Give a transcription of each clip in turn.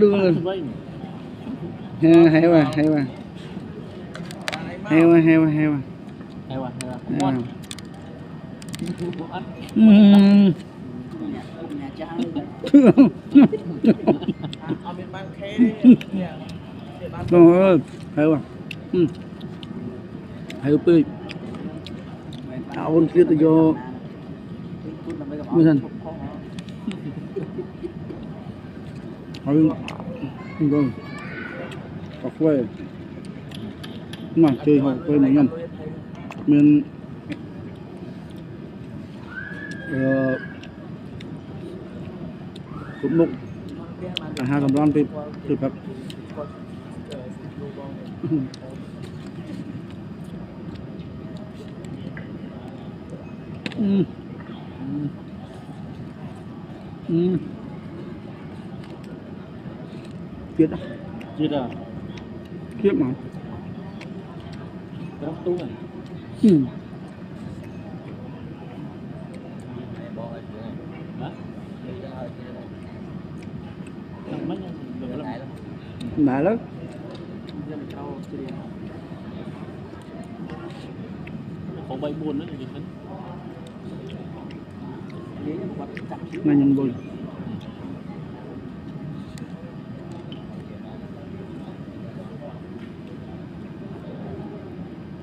Đúng rồi. Hay quá, hay quá. Hay quá, hay quá, hay quá. Hay quá, Rồi, hay quá. Hay tươi. Áo kia tôi vô. Mới dần. Rồi, rồi. Cà phê. Mà chơi học quê mấy nhầm. Mình cũng mục hai cầm ron thìแบบchết à chết mà đã lắm có bay buồn nữa thì này nhìn bồi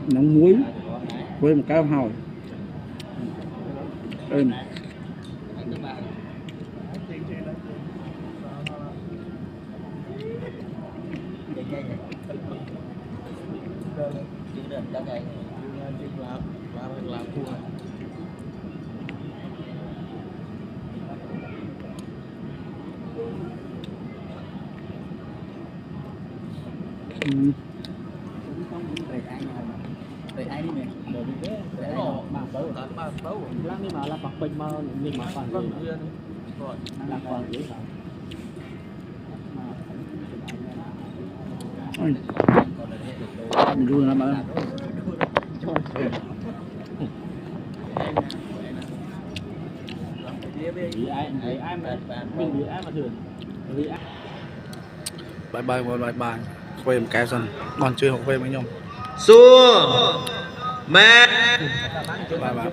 nóng muối với một cái hàu êm lắm đi mà là bạc bình mà mình mà phản vâng là còn dễ sợ mình đua lắm bạn vì ai mà mình vì ai mà thường vì ai bye bye bye quay một cái dần còn chơi học về mấy nhom xua mẹ bye bye